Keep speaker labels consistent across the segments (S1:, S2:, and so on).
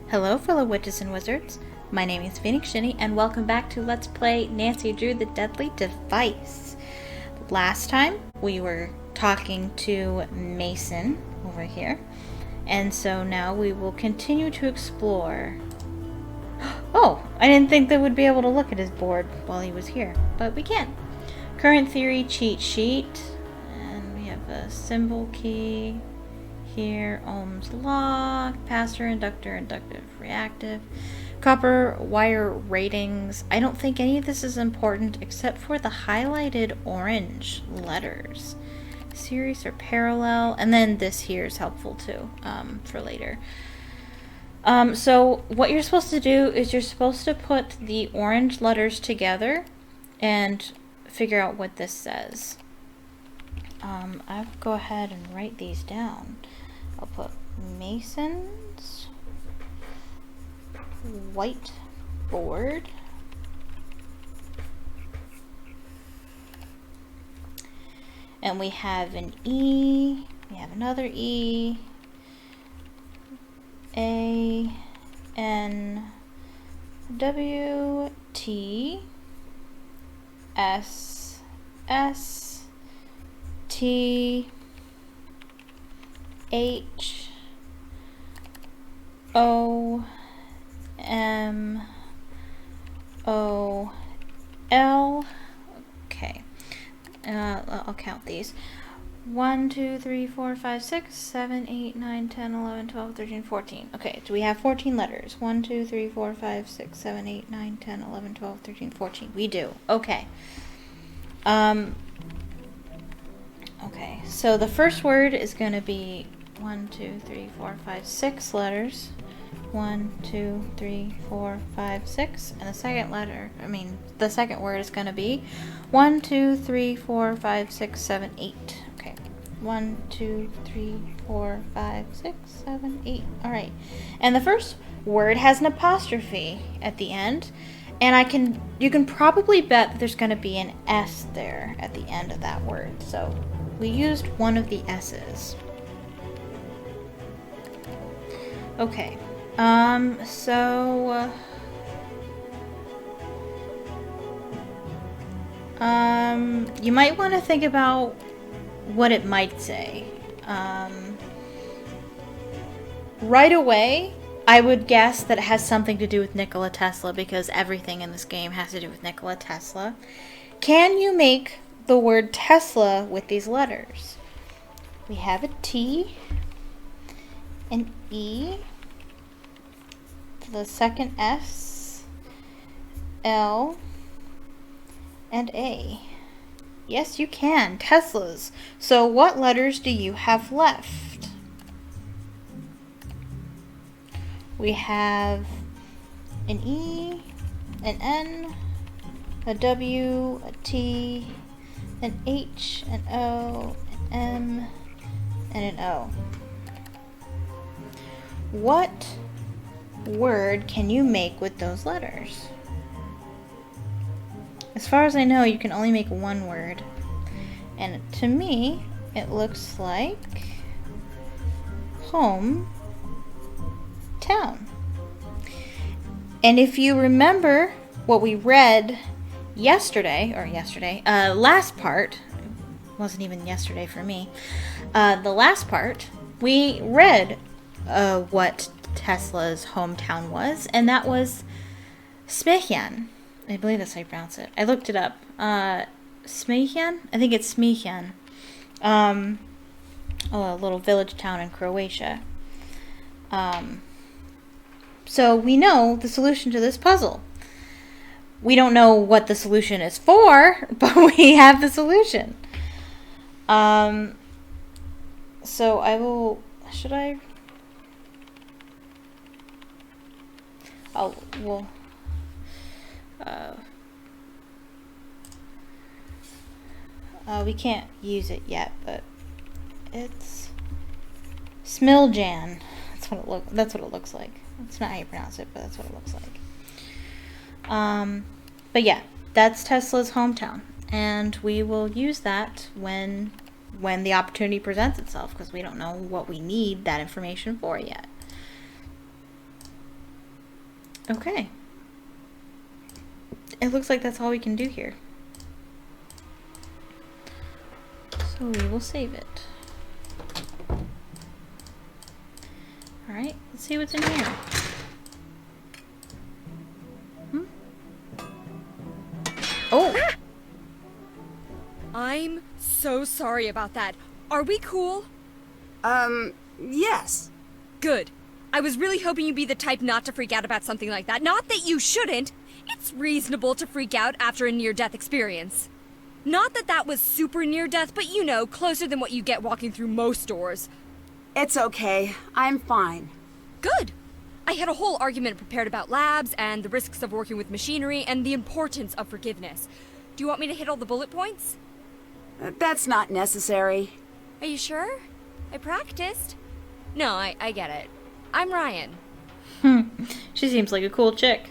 S1: Hello fellow witches and wizards, my name is PhoenixGinny and welcome back to Let's Play Nancy Drew the Deadly Device. Last time we were talking to Mason over here, and so now we will continue to explore. Oh, I didn't think that we'd be able to look at his board while he was here, but we can. Current theory cheat sheet, and we have a symbol key. Here, Ohm's law, capacitor, inductor, inductive, reactive, copper wire ratings. I don't think any of this is important except for the highlighted orange letters. Series or parallel, and then this here is helpful too, for later. So what you're supposed to do is you're supposed to put the orange letters together and figure out what this says. I'll go ahead and write these down. I'll put Mason's whiteboard. And we have an E, we have another E, A, N, W, T, S, S, T, H, O, M, O, L. Okay. I'll count these. 1, 2, 3, 4, 5, 6, 7, 8, 9, 10, 11, 12, 13, 14. Okay, so we have 14 letters. 1, 2, 3, 4, 5, 6, 7, 8, 9, 10, 11, 12, 13, 14. We do. Okay. Okay, so the first word is going to be 1, 2, 3, 4, 5, 6 letters. 1, 2, 3, 4, 5, 6. And the second word is going to be 1, 2, 3, 4, 5, 6, 7, 8. Okay. 1, 2, 3, 4, 5, 6, 7, 8. All right. And the first word has an apostrophe at the end. And you can probably bet that there's going to be an S there at the end of that word. So we used one of the S's. Okay. You might want to think about what it might say. Right away, I would guess that it has something to do with Nikola Tesla because everything in this game has to do with Nikola Tesla. Can you make the word Tesla with these letters? We have a T, an E, the second S, L, and A. Yes, you can. Teslas. So what letters do you have left? We have an E, an N, a W, a T, an H, an O, an M, and an O. What word can you make with those letters? As far as I know, you can only make one word. And to me, it looks like home town. And if you remember what we read last part, it wasn't even yesterday for me, the last part, we read what Tesla's hometown was, and that was Smychan. I believe that's how you pronounce it. I looked it up. Smychan? I think it's Smychan. A little village town in Croatia. So we know the solution to this puzzle. We don't know what the solution is for, but we have the solution. So I will... Should I... Oh, well... we can't use it yet, but it's Smiljan. That's what it looks like. That's not how you pronounce it, but that's what it looks like. But yeah, that's Tesla's hometown, and we will use that when the opportunity presents itself, because we don't know what we need that information for yet. Okay. It looks like that's all we can do here. So we will save it. Alright, let's see what's in here. Oh!
S2: I'm so sorry about that. Are we cool?
S3: Yes.
S2: Good. I was really hoping you'd be the type not to freak out about something like that. Not that you shouldn't. It's reasonable to freak out after a near-death experience. Not that that was super near-death, but you know, closer than what you get walking through most doors.
S3: It's okay. I'm fine.
S2: Good. I had a whole argument prepared about labs and the risks of working with machinery and the importance of forgiveness. Do you want me to hit all the bullet points?
S3: That's not necessary.
S2: Are you sure? I practiced. No, I get it. I'm Ryan.
S1: She seems like a cool chick.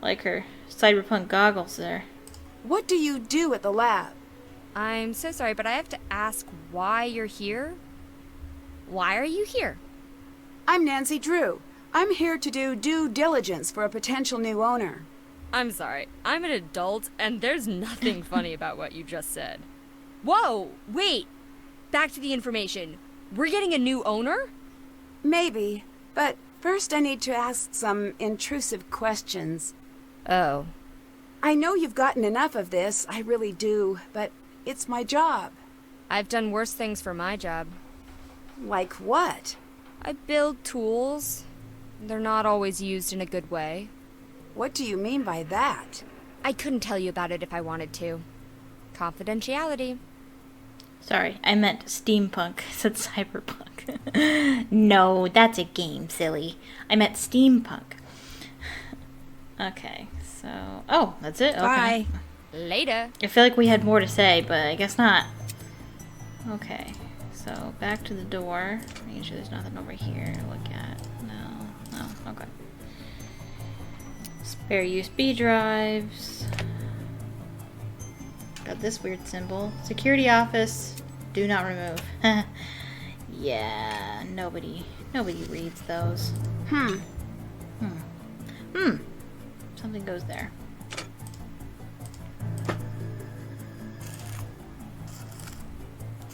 S1: Like her cyberpunk goggles there.
S3: What do you do at the lab?
S2: I'm so sorry, but I have to ask why you're here. Why are you here?
S3: I'm Nancy Drew. I'm here to do due diligence for a potential new owner.
S2: I'm sorry. I'm an adult, and there's nothing funny about what you just said. Whoa! Wait! Back to the information. We're getting a new owner?
S3: Maybe, but first I need to ask some intrusive questions.
S2: Oh.
S3: I know you've gotten enough of this, I really do, but it's my job.
S2: I've done worse things for my job.
S3: Like what?
S2: I build tools. They're not always used in a good way.
S3: What do you mean by that?
S2: I couldn't tell you about it if I wanted to. Confidentiality.
S1: Sorry, I meant steampunk. I said cyberpunk. No, that's a game, silly. I meant steampunk. Okay, so... Oh, that's it? Okay.
S3: Bye.
S2: Later.
S1: I feel like we had more to say, but I guess not. Okay, so back to the door. Making sure there's nothing over here to look at. No, okay. Spare USB drives. Got this weird symbol. Security office. Do not remove. Yeah, nobody reads those. Something goes there.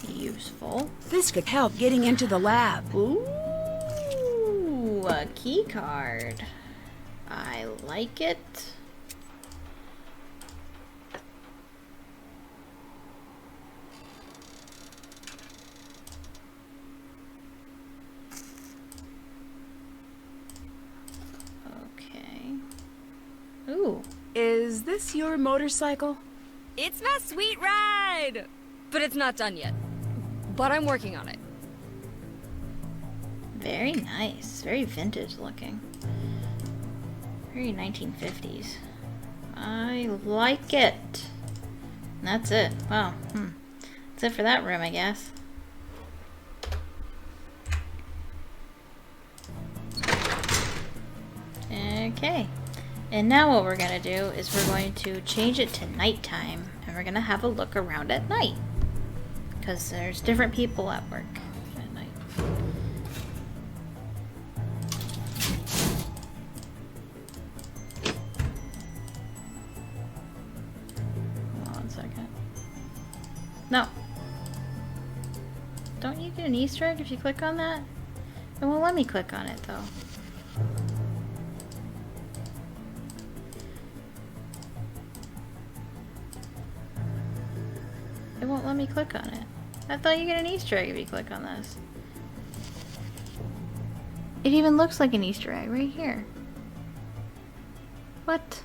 S1: Useful.
S3: This could help getting into the lab.
S1: Ooh, a key card. I like it. Okay. Ooh.
S3: Is this your motorcycle?
S2: It's my sweet ride! But it's not done yet. But I'm working on it.
S1: Very nice. Very vintage looking. Very 1950s. I like it. And that's it. Wow. That's it for that room, I guess. Okay. And now what we're going to do is we're going to change it to nighttime. And we're going to have a look around at night. Because there's different people at work at night. Hold on 1 second. No. Don't you get an Easter egg if you click on that? It won't let me click on it though. It won't let me click on it. I thought you get an Easter egg if you click on this. It even looks like an Easter egg right here. What?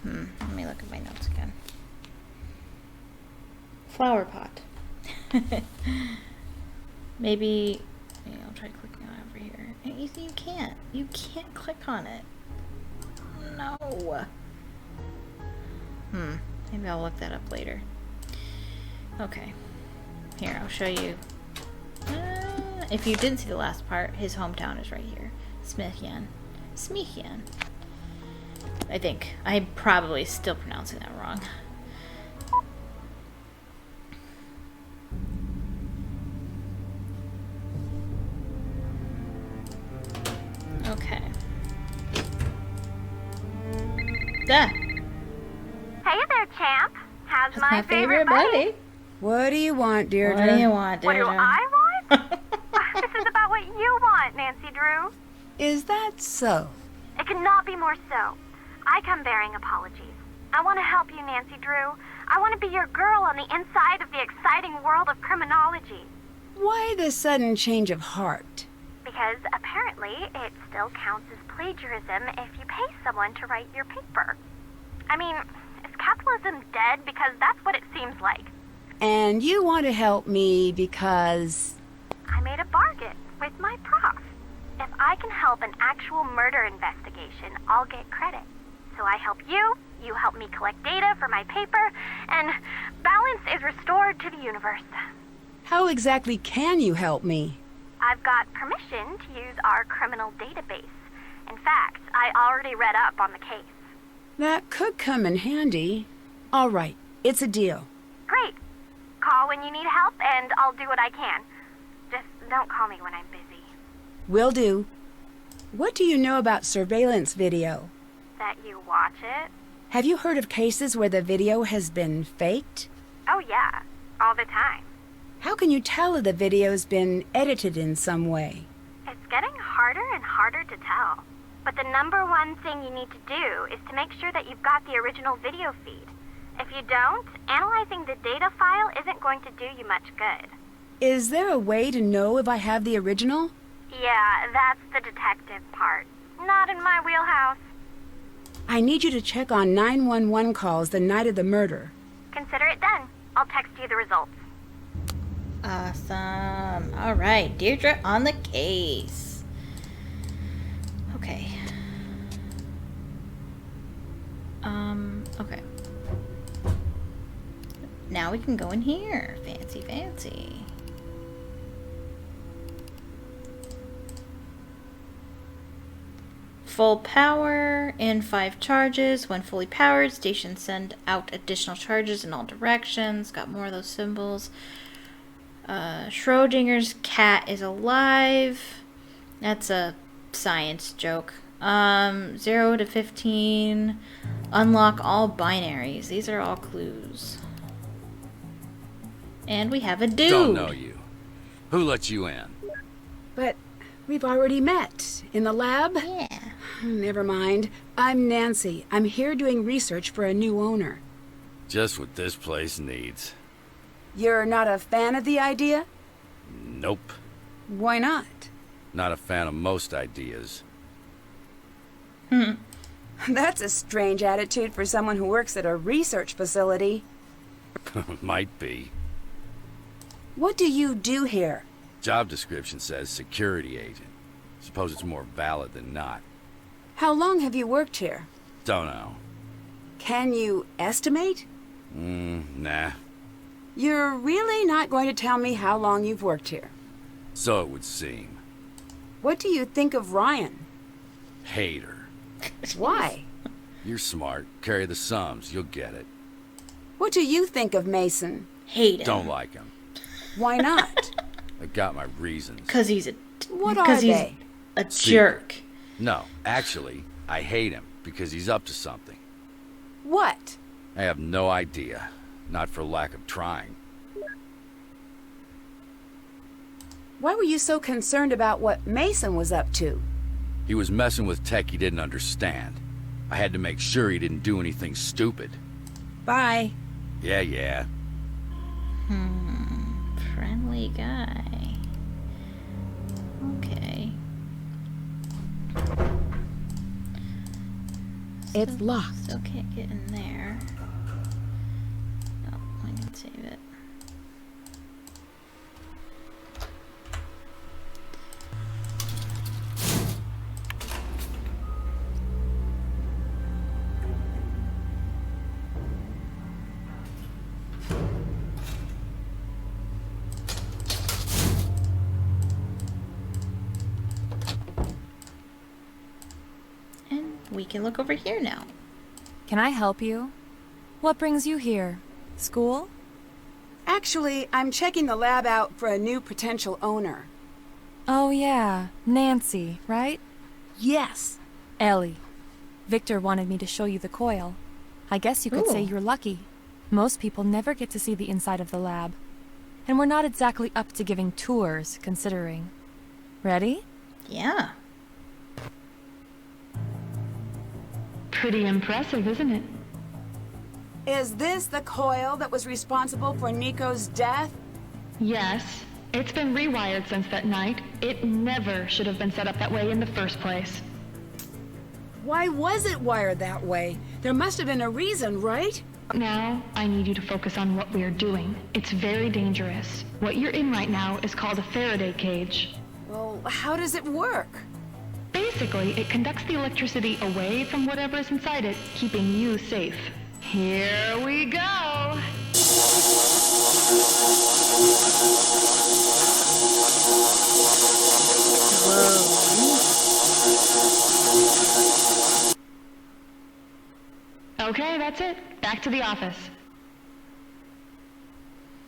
S1: Let me look at my notes again. Flower pot. Maybe I'll try clicking on it over here. You can't. You can't click on it. No. Maybe I'll look that up later. Okay. Here, I'll show you. If you didn't see the last part, his hometown is right here. Smithian. I think. I'm probably still pronouncing that wrong. Okay. that?
S4: Hey there, champ. How's
S1: That's
S4: my favorite buddy?
S3: What do you want, Deirdre?
S1: What do you want,
S4: What do
S1: Deirdre?
S4: I want? This is about what you want, Nancy Drew.
S3: Is that so?
S4: It cannot be more so. I come bearing apologies. I want to help you, Nancy Drew. I want to be your girl on the inside of the exciting world of criminology.
S3: Why the sudden change of heart?
S4: Because apparently it still counts as plagiarism if you pay someone to write your paper. I mean, is capitalism dead? Because that's what it seems like.
S3: And you want to help me because...
S4: I made a bargain with my prof. If I can help an actual murder investigation, I'll get credit. So I help you, you help me collect data for my paper, and balance is restored to the universe.
S3: How exactly can you help me?
S4: I've got permission to use our criminal database. In fact, I already read up on the case.
S3: That could come in handy. All right, it's a deal.
S4: Great. Call when you need help, and I'll do what I can. Just don't call me when I'm busy.
S3: Will do. What do you know about surveillance video?
S4: That you watch it?
S3: Have you heard of cases where the video has been faked?
S4: Oh yeah, all the time.
S3: How can you tell if the video's been edited in some way?
S4: It's getting harder and harder to tell. But the number one thing you need to do is to make sure that you've got the original video feed. If you don't, analyzing the data file isn't going to do you much good.
S3: Is there a way to know if I have the original?
S4: Yeah, that's the detective part. Not in my wheelhouse.
S3: I need you to check on 911 calls the night of the murder.
S4: Consider it done. I'll text you the results.
S1: Awesome. All right, Deirdre on the case. Okay. Okay. Now we can go in here. Fancy, fancy. Full power in 5 charges. When fully powered, stations send out additional charges in all directions. Got more of those symbols. Schrodinger's cat is alive. That's a science joke. 0 to 15. Unlock all binaries. These are all clues. And we have a dude.
S5: Don't know you. Who let you in?
S3: But we've already met. In the lab?
S1: Yeah.
S3: Never mind. I'm Nancy. I'm here doing research for a new owner.
S5: Just what this place needs.
S3: You're not a fan of the idea?
S5: Nope.
S3: Why not?
S5: Not a fan of most ideas.
S3: That's a strange attitude for someone who works at a research facility.
S5: Might be.
S3: What do you do here?
S5: Job description says security agent. Suppose it's more valid than not.
S3: How long have you worked here?
S5: Don't know.
S3: Can you estimate?
S5: Nah.
S3: You're really not going to tell me how long you've worked here.
S5: So it would seem.
S3: What do you think of Ryan?
S5: Hate her.
S3: Why?
S5: You're smart. Carry the sums. You'll get it.
S3: What do you think of Mason?
S1: Hate him.
S5: Don't like him.
S3: Why not?
S5: I got my reasons.
S1: Because he's a...
S3: What are
S1: Because he's
S3: they?
S1: a jerk.
S5: No, actually, I hate him because he's up to something.
S3: What?
S5: I have no idea. Not for lack of trying.
S3: Why were you so concerned about what Mason was up to?
S5: He was messing with tech he didn't understand. I had to make sure he didn't do anything stupid.
S3: Bye.
S5: Yeah.
S1: Friendly guy. Okay.
S3: It's locked.
S1: Still can't get in there. Oh, I can save it. And we can look over here now.
S6: Can I help you? What brings you here? School?
S3: Actually, I'm checking the lab out for a new potential owner.
S6: Oh yeah, Nancy, right?
S3: Yes.
S6: Ellie. Victor wanted me to show you the coil. I guess you could say
S1: Ooh.
S6: you're lucky. Most people never get to see the inside of the lab. And we're not exactly up to giving tours, considering. Ready?
S1: Yeah.
S7: Pretty impressive, isn't it?
S3: Is this the coil that was responsible for Nico's death?
S7: Yes. It's been rewired since that night. It never should have been set up that way in the first place.
S3: Why was it wired that way? There must have been a reason, right?
S7: Now, I need you to focus on what we're doing. It's very dangerous. What you're in right now is called a Faraday cage.
S3: Well, how does it work?
S7: Basically, it conducts the electricity away from whatever is inside it, keeping you safe. Here we go! Okay, that's it. Back to the office.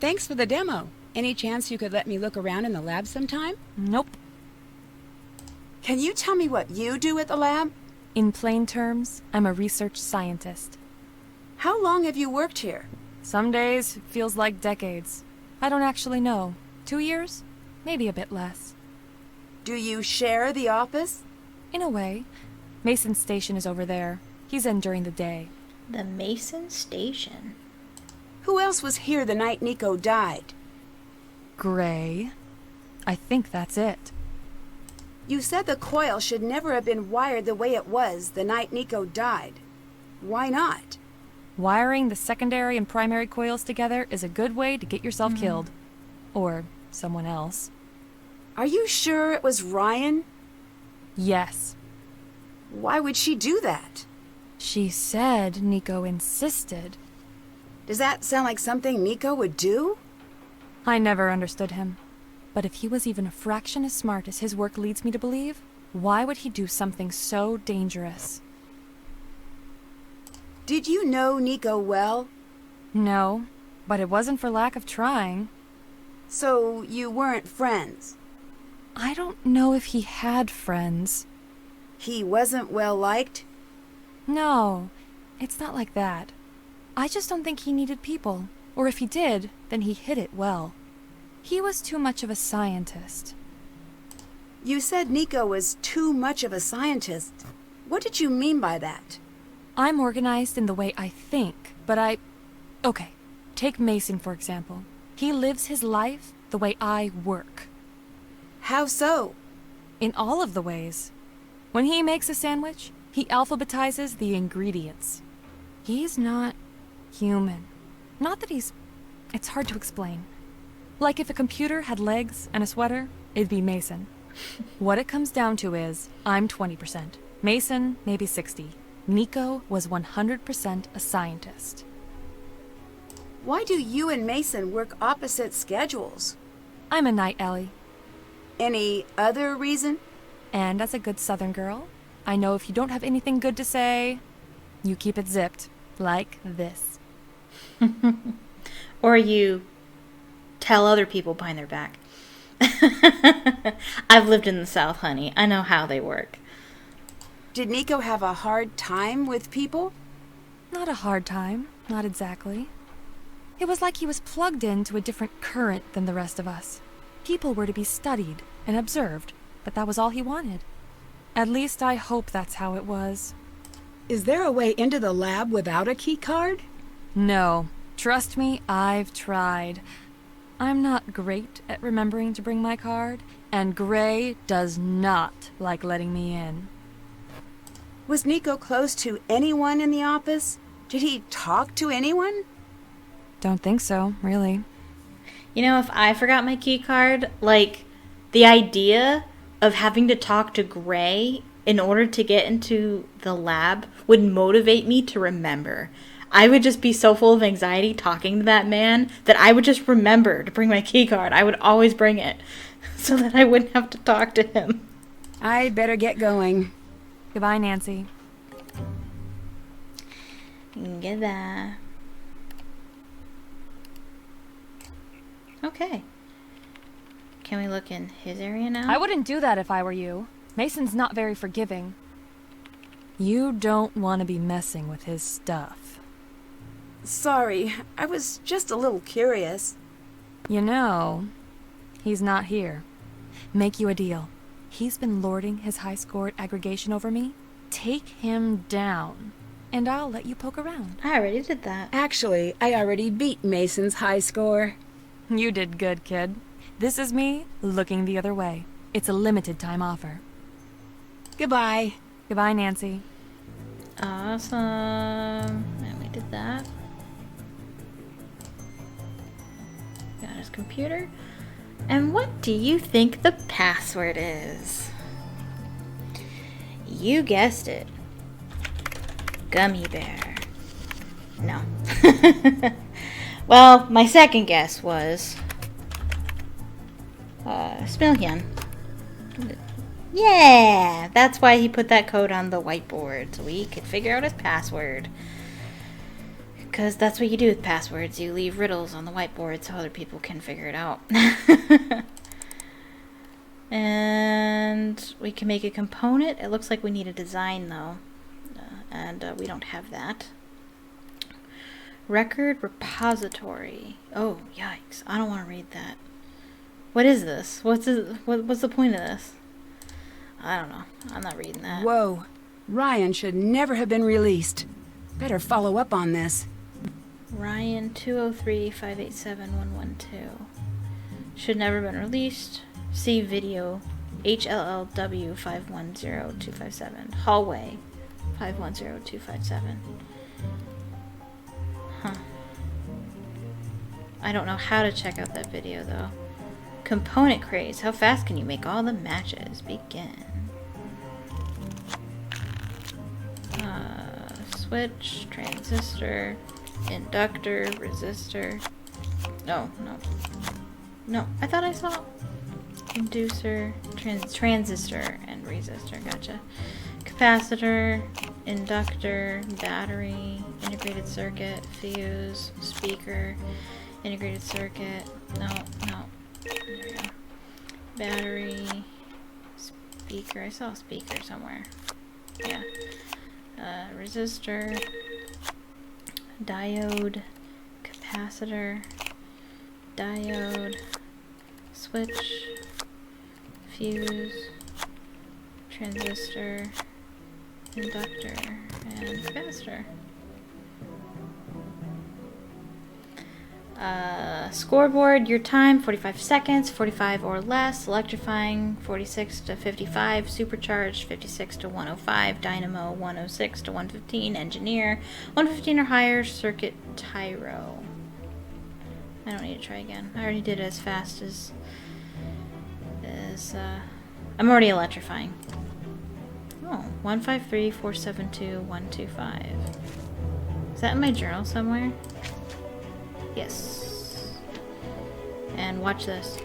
S3: Thanks for the demo. Any chance you could let me look around in the lab sometime?
S6: Nope.
S3: Can you tell me what you do at the lab?
S6: In plain terms, I'm a research scientist.
S3: How long have you worked here?
S6: Some days, it feels like decades. I don't actually know. 2 years? Maybe a bit less.
S3: Do you share the office?
S6: In a way. Mason's station is over there. He's in during the day.
S1: The Mason Station.
S3: Who else was here the night Nico died?
S6: Gray. I think that's it.
S3: You said the coil should never have been wired the way it was the night Nico died. Why not?
S6: Wiring the secondary and primary coils together is a good way to get yourself killed. Or someone else.
S3: Are you sure it was Ryan?
S6: Yes.
S3: Why would she do that?
S6: She said Nico insisted.
S3: Does that sound like something Nico would do?
S6: I never understood him. But if he was even a fraction as smart as his work leads me to believe, why would he do something so dangerous?
S3: Did you know Nico well?
S6: No, but it wasn't for lack of trying.
S3: So you weren't friends?
S6: I don't know if he had friends.
S3: He wasn't well liked?
S6: No, it's not like that. I just don't think he needed people. Or if he did, then he hid it well. He was too much of a scientist.
S3: You said Nico was too much of a scientist. What did you mean by that?
S6: I'm organized in the way I think, but Okay, take Mason for example. He lives his life the way I work.
S3: How so?
S6: In all of the ways. When he makes a sandwich, he alphabetizes the ingredients. He's not human. Not that it's hard to explain. Like if a computer had legs and a sweater, it'd be Mason. What it comes down to is, I'm 20%. Mason, maybe 60. Nico was 100% a scientist.
S3: Why do you and Mason work opposite schedules?
S6: I'm a night Ellie.
S3: Any other reason?
S6: And as a good Southern girl, I know if you don't have anything good to say, you keep it zipped. Like this.
S1: Or you tell other people behind their back. I've lived in the South, honey. I know how they work.
S3: Did Nico have a hard time with people?
S6: Not a hard time, not exactly. It was like he was plugged into a different current than the rest of us. People were to be studied and observed, but that was all he wanted. At least I hope that's how it was.
S3: Is there a way into the lab without a key card?
S6: No. Trust me, I've tried. I'm not great at remembering to bring my card, and Gray does not like letting me in.
S3: Was Nico close to anyone in the office? Did he talk to anyone?
S6: Don't think so, really.
S1: You know, if I forgot my key card, like, the idea of having to talk to Gray in order to get into the lab would motivate me to remember. I would just be so full of anxiety talking to that man that I would just remember to bring my key card. I would always bring it so that I wouldn't have to talk to him.
S3: I'd better get going.
S6: Goodbye, Nancy.
S1: Goodbye. Okay. Can we look in his area now?
S6: I wouldn't do that if I were you. Mason's not very forgiving. You don't want to be messing with his stuff.
S3: Sorry, I was just a little curious.
S6: You know, he's not here. Make you a deal. He's been lording his high-scored aggregation over me. Take him down, and I'll let you poke around.
S1: I already did that.
S3: Actually, I already beat Mason's high score.
S6: You did good, kid. This is me looking the other way. It's a limited time offer.
S3: Goodbye.
S6: Goodbye, Nancy.
S1: Awesome. And we did that. Got his computer. And what do you think the password is? You guessed it. Gummy bear. No. Well, my second guess was Smiljan. Yeah, that's why he put that code on the whiteboard, so we could figure out his password. Because that's what you do with passwords. You leave riddles on the whiteboard so other people can figure it out. And we can make a component. It looks like we need a design, though. And we don't have that. Record repository. Oh, yikes. I don't want to read that. What is this? What's the point of this? I don't know. I'm not reading that.
S3: Whoa. Ryan should never have been released. Better follow up on this.
S1: Ryan 203-587-112. Should never been released. See video HLLW 510257. Hallway 510257. Huh. I don't know how to check out that video though. Component craze. How fast can you make all the matches? Begin. Switch, transistor, inductor, resistor. No. I thought I saw inducer, transistor, and resistor. Gotcha. Capacitor, inductor, battery, integrated circuit, fuse, speaker, integrated circuit. No. There we go. Battery, speaker. I saw a speaker somewhere. Yeah. Resistor, diode, capacitor, diode, switch, fuse, transistor, inductor, and capacitor. Scoreboard, your time 45 seconds, 45 or less, electrifying 46 to 55, supercharged 56 to 105, dynamo 106 to 115, engineer 115 or higher, circuit tyro. I don't need to try again. I already did it as fast as I'm already electrifying. Oh, 153-472-125. Is that in my journal somewhere? Yes. And watch this.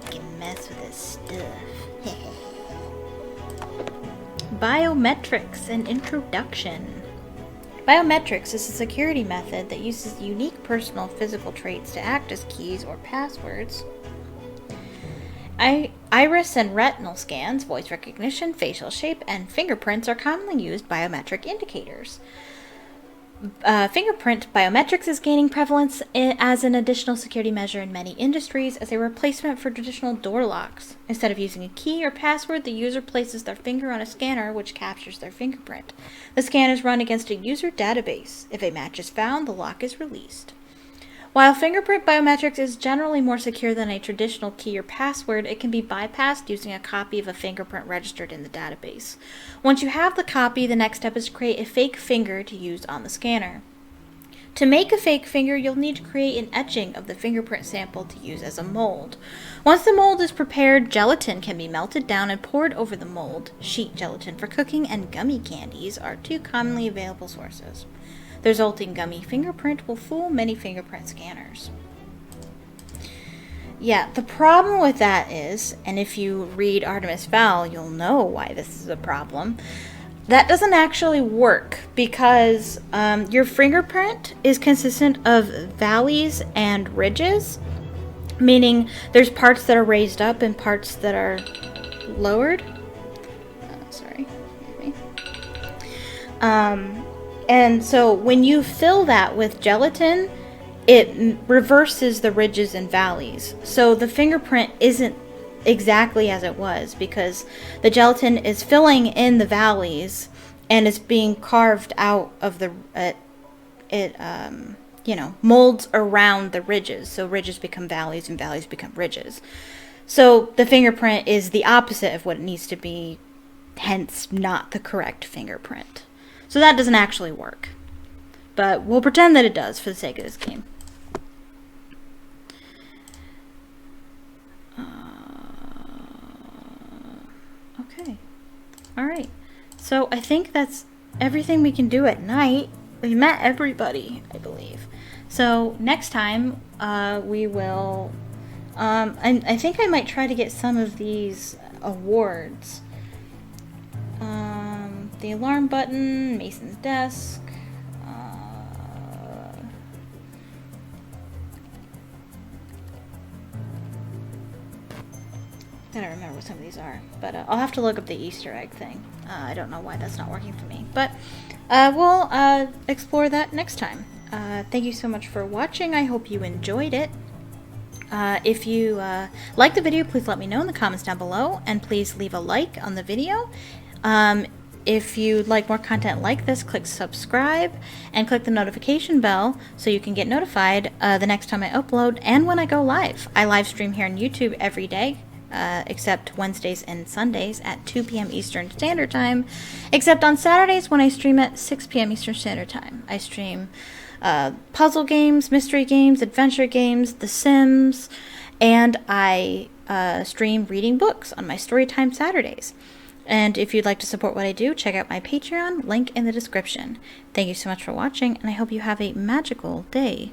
S1: You can mess with this stuff. Biometrics, an introduction. Biometrics is a security method that uses unique personal physical traits to act as keys or passwords. Iris and retinal scans, voice recognition, facial shape, and fingerprints are commonly used biometric indicators. Fingerprint biometrics is gaining prevalence as an additional security measure in many industries as a replacement for traditional door locks. Instead of using a key or password, the user places their finger on a scanner which captures their fingerprint. The scan is run against a user database. If a match is found, the lock is released. While fingerprint biometrics is generally more secure than a traditional key or password, it can be bypassed using a copy of a fingerprint registered in the database. Once you have the copy, the next step is to create a fake finger to use on the scanner. To make a fake finger, you'll need to create an etching of the fingerprint sample to use as a mold. Once the mold is prepared, gelatin can be melted down and poured over the mold. Sheet gelatin for cooking and gummy candies are two commonly available sources. The resulting gummy fingerprint will fool many fingerprint scanners. Yeah, the problem with that is, and if you read Artemis Fowl, you'll know why this is a problem, that doesn't actually work because your fingerprint is consistent of valleys and ridges, meaning there's parts that are raised up and parts that are lowered. Sorry, excuse me. And so when you fill that with gelatin, it reverses the ridges and valleys. So the fingerprint isn't exactly as it was because the gelatin is filling in the valleys and it's being carved out of the molds around the ridges. So ridges become valleys and valleys become ridges. So the fingerprint is the opposite of what it needs to be, hence not the correct fingerprint. So that doesn't actually work. But we'll pretend that it does for the sake of this game. Okay. Alright. So I think that's everything we can do at night. We've met everybody, I believe. So next time we will... I think I might try to get some of these awards. The alarm button, Mason's desk. I don't remember what some of these are, but I'll have to look up the Easter egg thing. I don't know why that's not working for me, but we'll explore that next time. Thank you so much for watching. I hope you enjoyed it. If you like the video, please let me know in the comments down below, and please leave a like on the video. If you'd like more content like this, click subscribe and click the notification bell so you can get notified the next time I upload and when I go live. I live stream here on YouTube every day, except Wednesdays and Sundays at 2 p.m. Eastern Standard Time, except on Saturdays when I stream at 6 p.m. Eastern Standard Time. I stream puzzle games, mystery games, adventure games, The Sims, and I stream reading books on my Storytime Saturdays. And if you'd like to support what I do, check out my Patreon, link in the description. Thank you so much for watching, and I hope you have a magical day.